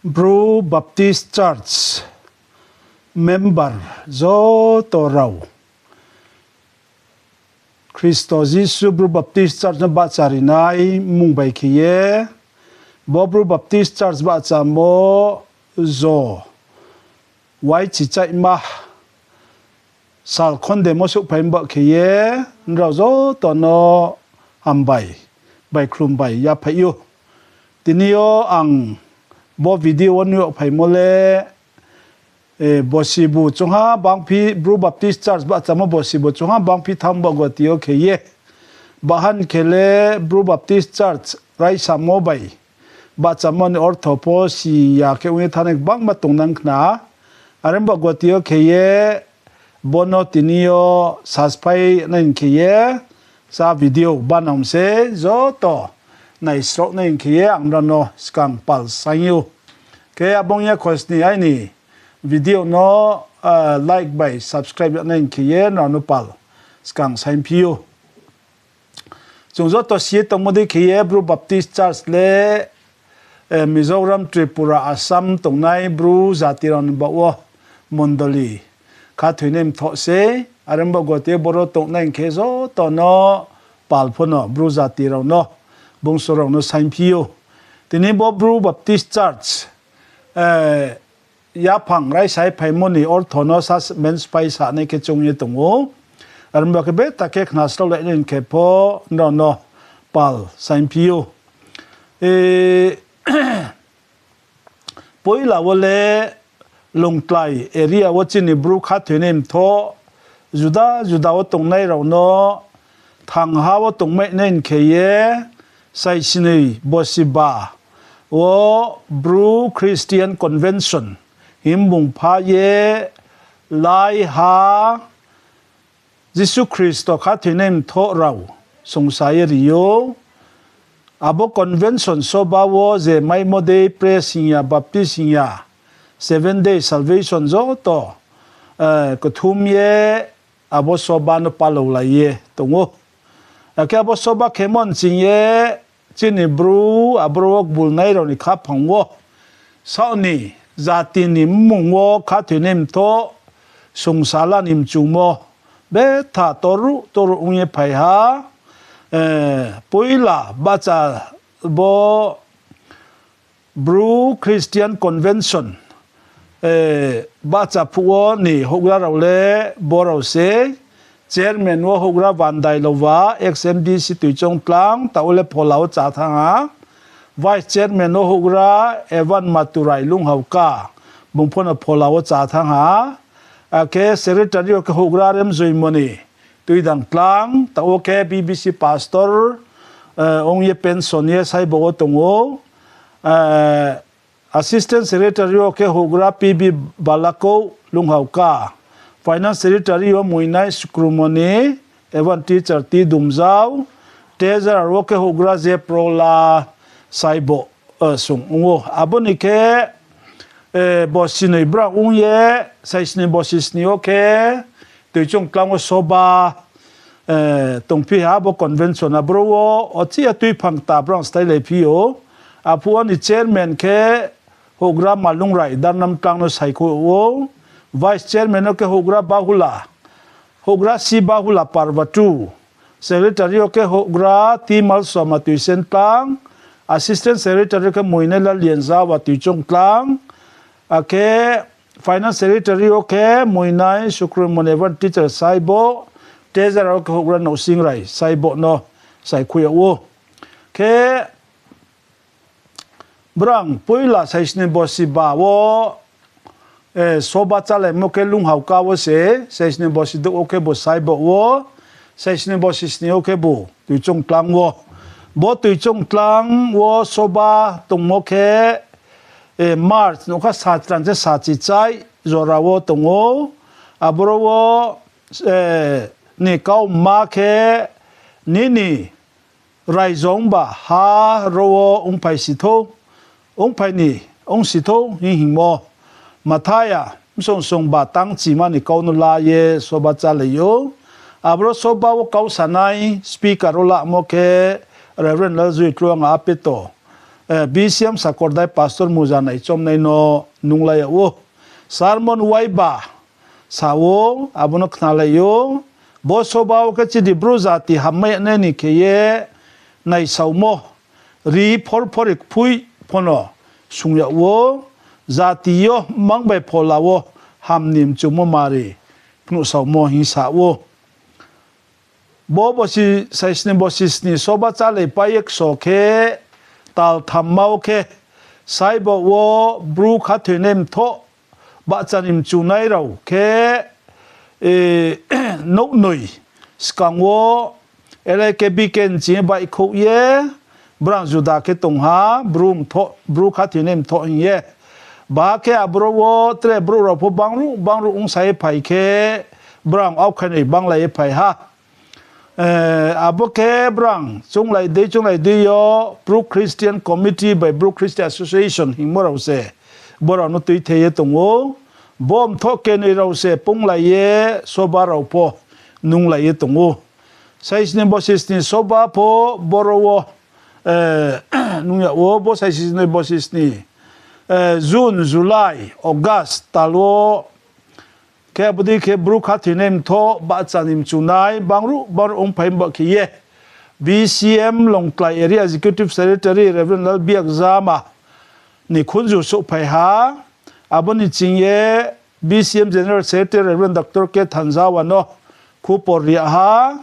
Bru Baptist Church member joto rau Khristo Jisu Bru Baptist Church na Bachcharinai Mumbai kheye Bru Baptist Church Bahchamo zo wai chichaih ma sal khonde mosuk paimba kheye nrau joto no hambai bai khumbai ya phayu tinio ang bo video onu phai mole bosi bu chungha bangphi Bru Baptist Church Bahchamo bosi bu chungha bangphi thamba gotio kheye bahan khele Bru Baptist Church rai samo bai Bahchamo Ortho Sakhouh ke unge thanek bang ma tongnang khna aremba gotio kheye bono tinio saspai nain kheye sa video banau se joto nai srok nain kheye angdano skang pal saing ke abongya khosni ai ni video no like by subscribe nain kheye no pal skang saing piu chungjo to sie tongmodi kheye Bru Baptist Church le Mizoram Tripura Assam tongnai Bru Zatiron Baoh Mondoli Khathoinaimthoh se aramba gote boro tongnai khezo to no palphono Bru Zatiron no bungsorong no saing piu tini bo Bru Baptist Church ya phang rai sai phaimoni ortho no sas mens pai sa ne ke chungye tongo aramba ke be ta ke khna slo le nen ke po no pal saing piu poila wole longtlai area wachini Bru Khathoinaimthoh juda wo tongnai rau no thangha wo tongmai nen kheye sai sinei bosi ba wo Bru Christian Convention himbung pha ye lai ha Jisu Khristo Khathoinaimthoh rau songsai rio abo convention soba wo je maimo day pressingya baptisingya 7-day salvation joto ko thumye abo soba no palo la ye tongo ake abo soba khemon chingye chini Bru abrok bulnai ro ni kha phangwo sauni zati ni mungwo Khathoinaimthoh sungsala nim choungmo be tha toru unye phai ha poila bacha bo Bru Christian Convention bacha phuo ni hogra rawle borau se chairman wo hogra bandai lova xmdc tuichong tlang taule pholao cha thanga vice chairman wo hogra evan maturai lunghauka bungphona pholao cha thanga ake secretary ke hogra rem joimoni tuidang tlang ta oke bbc pastor ongye pensionie sai bo tongo assistant secretary oke hogra pb balako lunghauka finance secretary o muinai sukrumoni evan teacher ti dumjau treasurer oke hogra je prola saibo sungo aboni ke bosi nei bra ungye saisni bosis ni oke tuichong klango soba tongphi habo convention abro ochi atui phangta brang style pio apuan ni chairman ke hogra malungrai darnam klangno sikhouh vice chairman ke hogra Baohha si Baohha parvatu secretary ke hogra timal somatu sentang assistant secretary ke moinela lianza wa tuichong klang ake finance secretary ke moinai sukrumon evan teacher saibo treasurer ke hogra no singrai saibo no sikhouh ke brang poila saisne bosi ba wo soba chale moke lunghauka wo se saisne bosi do oke bo saibo wo saisne bosi sni oke bo tuichong tlang wo bo tuichong tlang wo soba tongmoke March no ka satran je chichaih zorawo tongo abrowo ni kauma ke nini raizong ba ha ro ongpai sitho ongpai ni ong sitho hi hingmo mathaya song ba tang chi ma ni kaunu la ye soba chale yo abro soba wo kau sanai speaker ola mo ke Reverend Lalzuitluanga Apetow BCM sakordai pastor muza nai chom nai no nunglai wo sermon waiba sawo abono khna layo boso baw ka chi di bruzati hamme ne ni kheye nai saumo ri phor phorik phui phono sungya wo zati yo mangbai pholawo hamnim chumo mari pnu saumo hi sa wo bosi saisne bosisni soba chale payek sokhe tal thammau khe saibo wo bru khathoinaimthoh bachanim chunai rau khe nok noi skang wo ele ke biken chi bai khou ye brang juda ke tongha bru khathoinaimthoh ye ba ke abro wo tre bru ro pho bangru ung sai phai khe brang au khane banglai phai ha aboke brang chung lai de yo Brook Christian Committee by Brook Christian Association himoro se bora no tui the ye tongo bom thoke ni ro se pung lai ye soba ro po nung lai ye tongo sais ne bosis ni soba po boro wo nung ya wo bo sais ne bosis ni June July August talo ke budi ke Brook Khathoinaimthoh bachanim chunai bangru ongphai ba kheye BCM Longklai Area Executive Secretary Reverend Lalbiak Zama ni khunju su phai ha aboni chingye BCM General Secretary Reverend Dr. K Thanjawa no khupor ria ha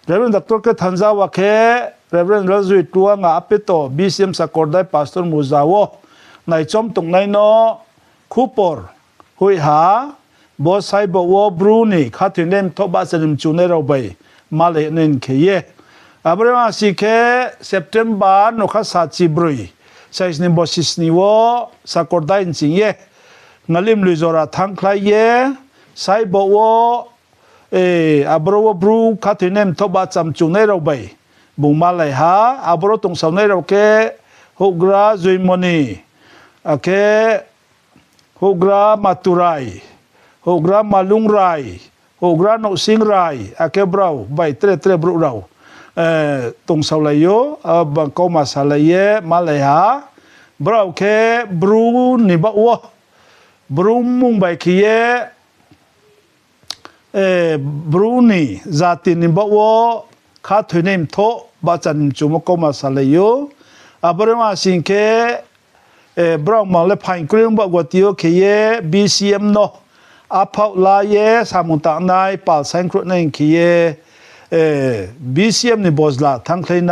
Reverend Dr. K Thanjawa khe Reverend Lalzuitluanga Apetow BCM sakordai pastor muzawo nai chom tongnai no khupor hui ha bo sai bo wo bruni Khathoinaimthoh bachanim chunai ro bai male nen kheye abrama sikhe September no kha sachi brui saisni bosisni wo sakordai chingye ngalim luizora thangphai ye sai bo wo abro wo bru Khathoinaimthoh bacham chunai ro bai bungmalai ha abro tong saunai ro ke hogra zuimoni ake hogra maturai hogra malungrai hogra no singrai ake brau bai tre bru rau tong saulayo bang kauma salaye malaya brau ke bru ni ba wo bru mung bai kheye bru ni zati ni ba wo Khathoinaimthoh bachan chumo kauma salayo abrama singke brau mal le phain kring ba gwatio kheye BCM no Apetow la ye samo tongnai pal saing khna kheye BCM ni bosla thangphai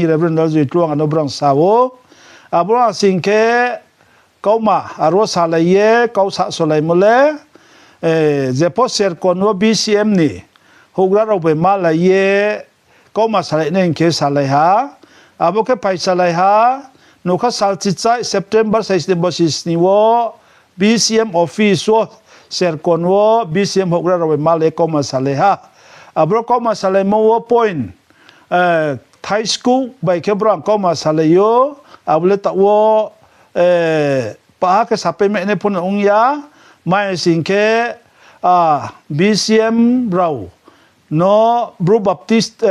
Reverend Lalzuitluanga no brang sawo abra singke kauma aro salaye kausa solai mole jepo ser konwo BCM ni hogra ro be malaye kauma salai nen ke salai ha aboke pai salai ha nokha sal chichaih September 6 bosis ni wo BCM office wo ser konwo BCM hogra ro be male kauma salai ha abro kauma salai mo wo point Thai school by kebrang kauma salai yo abule ta wo pa ke sape me ne pun ongya mai singke BCM brau no Bru Baptist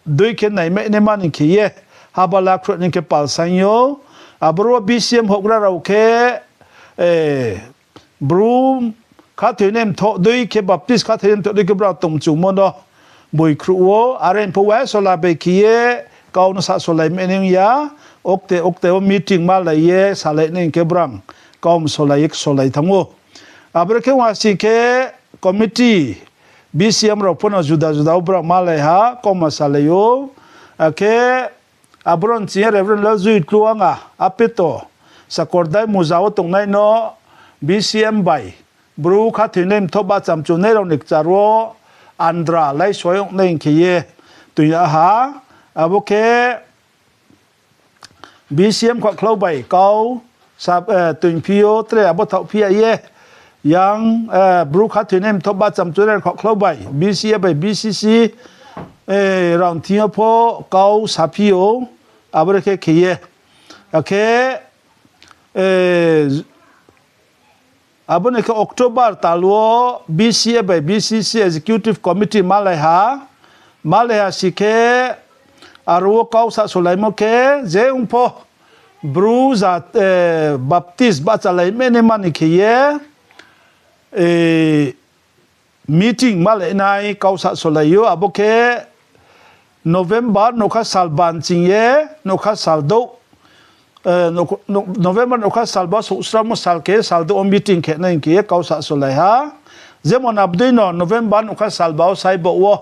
doi ke nai me ne man kheye habala khro ni ke pal sanyo abro BCM hogra ro ke Bru Khathoinaimthoh doi ke Baptist Khathoinaimthoh doi ke brau tong choungmo no boi khruo aren powa sola be khie kaun sa solai mening ya okte o meeting ma la ye salai ning ke brang kaum solai thango abre ke wasi ke committee BCM ro pono juda brang ma la ha kaum salai yo ke abron chi Reverend Lalzuitluanga Apetow sakordai muzawo tongnai no BCM bai Bru Khathoinaimthoh bacham chunai ro nik charwo Andra lai soyong neng kheye tuya ha aboke BCM kwa khlo bai kau sab tuin pio tre abothau phia ye yang Bru Khathoinaimthoh bacham chunai kwa khlo bai BCM bai BCC round thia pho kau sapio abreke kheye ake abone ke October talwo BCA by BCC Executive Committee Malaya sike arwo kau sa sulaimo ke jeungpo bru za baptist ba chalai mene mani kheye meeting male nai kausa solayo aboke November no kha salban chingye no kha saldo November no kha salba so usramo salke saldo meeting khna inke kausa solai ha zemon abdino November no kha salba sai bo wo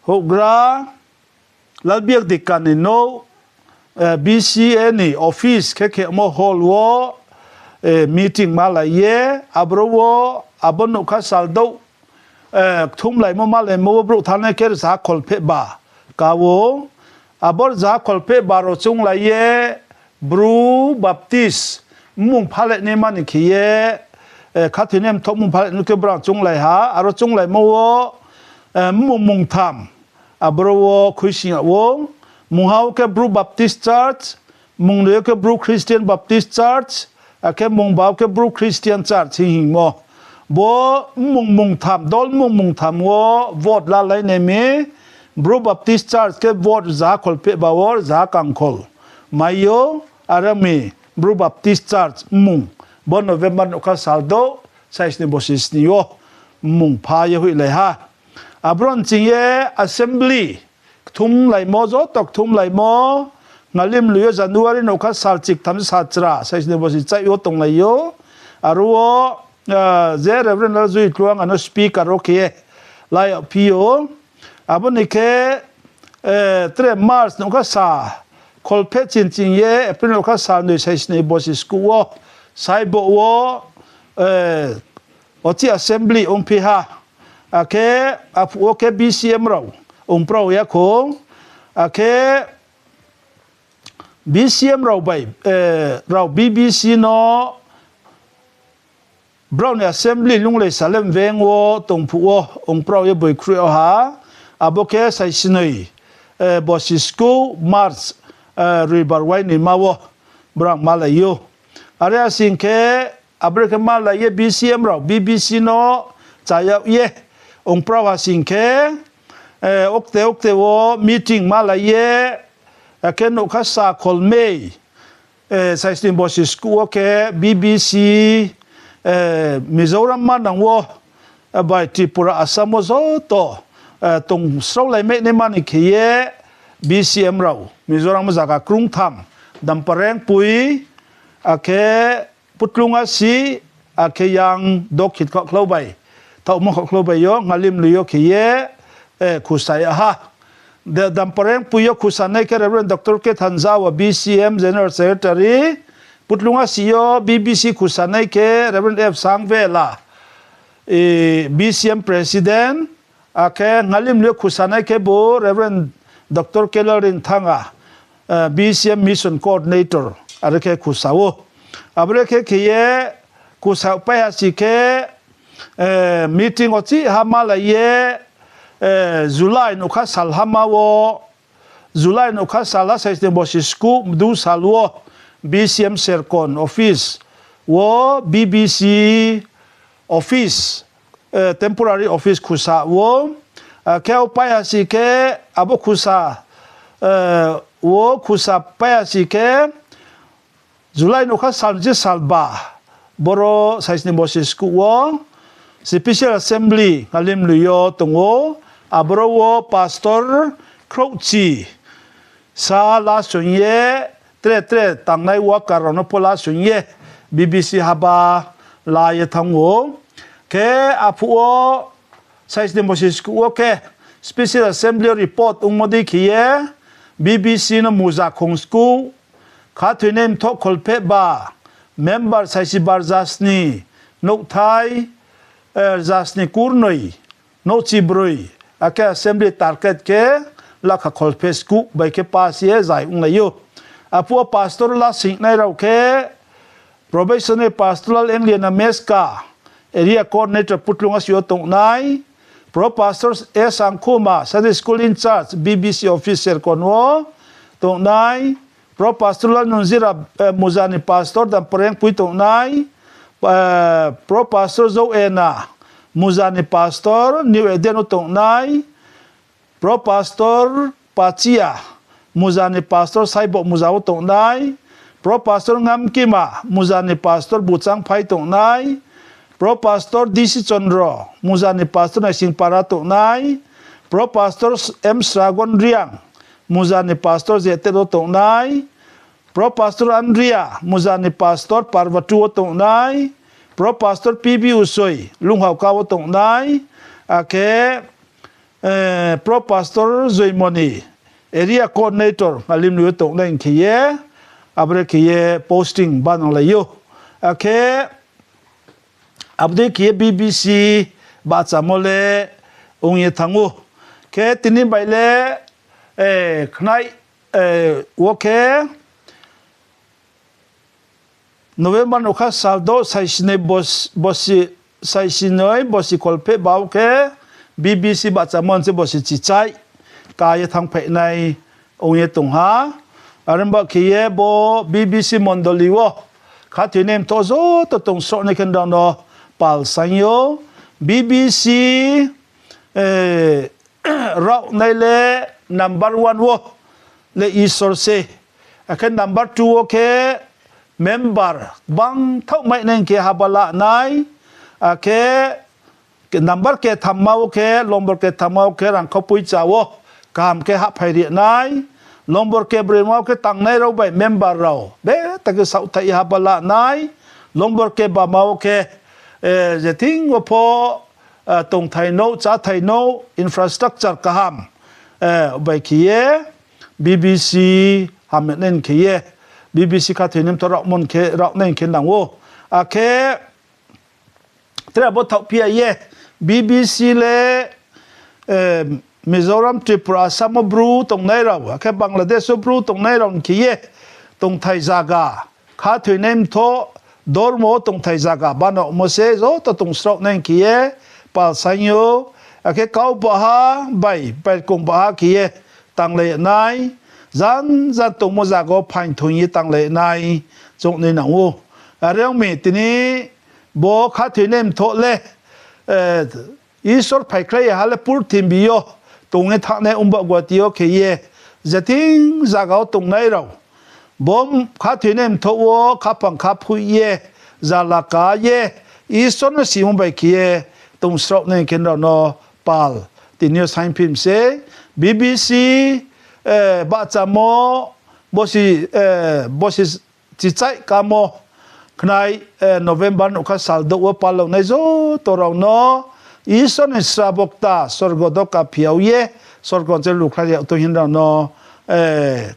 hogra lalbiak dikani no BCN office ke mo hall wo meeting malaye abrowo abono kha saldo thum lai mo male mo bro thane ke za kolphe ba kawo abor za kolphe baro chung lai ye bru baptist mung phale ne mani khiye khathoinaimthoh mung phale nu ke bra chung lai ha aro chung lai mo wo mung tham abro wo khuising wo mung hau ke bru baptist church mung le ke bru christian baptist church ke mung bau ke bru christian church hing mo bo mung tham dol mung tham wo vote la lai ne me bru baptist church ke vote za khol pe bawor za kang khol maiyo arami bru baptist church mung bo November no kha saldo sais ne bosis ni yo mung pha ye hui le ha abron chingye assembly thum lai mo zo tok thum lai mo ngalim luyo January no kha sal chik tham satra sais ne bosis chai yo tong lai yo aruo ze reverend Lalzuitluanga no speaker okay lai pio abonike 3 March no kha sa kolphe chin ye April no kha sa no sais ne bosis school sai bo wo oti assembly on piha ake apu ke BCM raw pro ya ko ake BCM raw bai raw BBC no brown assembly lungle salem veng wo tongpu wo pro ye boy kru ha aboke sai sinoi bosi school March river wine ni mawo brang malayo are sinke abreke malaye BCM raw BBC no chaya ye pro ha sinke okte wo meeting malaye akeno khasa kolmei sai sin bosi school ke BBC Mizoram manang wo by Tripura Asamo joto tong so lai me ne mani kheye BCM raw Mizoram zaga krung tham dampareng pui ake putlunga si ake yang dokit kho khlobai tau mo kho khlobai yo ngalim luyo kheye khusai ha the dampareng pui yo khusane ke reverend Dr. ke thanjawa BCM general secretary putlunga siyo BBC khusanai ke reverend F sangvela BCM president ake ngalim le khusanai ke bo reverend Dr. Kelorin thanga BCM mission coordinator areke khusawo abreke kheye khusau pa si ke meeting oti hamala ye July no kha sal hamawo July no kha sala sai de bosisku du salwo BCM Sercon office wo BBC office temporary office khusa wo keu pa si ke abo khusa wo khusa pa si ke July no kha salje salba boro sais ni bosis ku wo special assembly ngalim luyo tongo abro wo pastor Crouchy sa la sonye tre tongnai wa karono pola sunye BBC haba la ye thango ke apuo sais de moses ku ke special assembly report ungmodi khiye BBC no muza khong school Khathoinaimthoh kolphe ba member saisi barzasni no thai jasni kurnoi no chibroi ake assembly target ke lakha kolphe school bai ke pas ye zai ungayo apu pastor la singnai rau ke probationary pastoral Anglian meska area coordinator putlunga sio tongnai pro pastors sangkhuma Sunday school in charge BBC officer konwo tongnai pro pastoral nunzira muzani pastor dan poreng pui tongnai pro pastor zo ena muzani pastor new edeno tongnai pro pastor pachia muzani pastor saibok muzao tongnai pro pastor ngam kima muzani pastor buchang phai tongnai pro pastor disi chondro muzani pastor na singpara tongnai pro pastor m sragon riang muzani pastor zetero tongnai pro pastor andrea muzani pastor parvatu tongnai pro pastor pb usoi lunghau kaw tongnai ake pro pastor zoimoni area coordinator alim lu tongnai kheye abre kheye posting banang layo ake abde kheye bbc Bahchamo le ongye thangu ke tini baile khnai woke November nokha saldo saisine bosi saisinoi bosi kolpe baoh ke BBC Bahchamo se bosi chichaih kaya thangphai nai ongye tongha aramba kheye bo BBC mondoliwo Khathoinaimthoh zo to tongso ne ken no pal sanyo BBC rau nai le number 1 wo le isor se akan number 2 wo ke member bang tongmai neng ke habala nai ke number ke thammau ke lombor ke thammau ke rang khopui chawo kam ke ha phairi nai lombor ke bremau ke tangnai ro bai member ro be tak sau thai habala nai lombor ke bamau ke je ting wo pho tong thai no cha thai no infrastructure ka ham bai kheye BBC hamen kheye BBC Khathoinaimthoh mon ke nen ke nang wo ke tra bo thau pia ye BBC le Mizoram Tripura Samo bru tongnai raw ke Bangladesh bru tongnai raw kheye tong thai zaga Khathoinaimthoh dormo tong thai zaga banau mo se zo to tong srok nen kheye pal sanyo ke kau Baohha bai kong Baohha kheye tang le nai zan tong mo zago phain thoi tang le nai chong ne nang wo areng me tini bo Khathoinaimthoh le isor phai krai hale pur thimbiyo tongne thane umba gwatio kheye zating zaga tongnai raw bom Khathoinaimthoh wo khapang khaphu ye zalaka ye isor na sium bai kheye tong srok ne ken no pal tinyo sign film se BBC Bahchamo bosi chichaih kamo khnai November nokha saldo wo palo nai zo torau no ison srabokta sorgodoka phiauye sorgon je lukha ya to hin no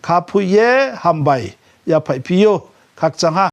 khaphu ye hambai ya phai phiyo khak changa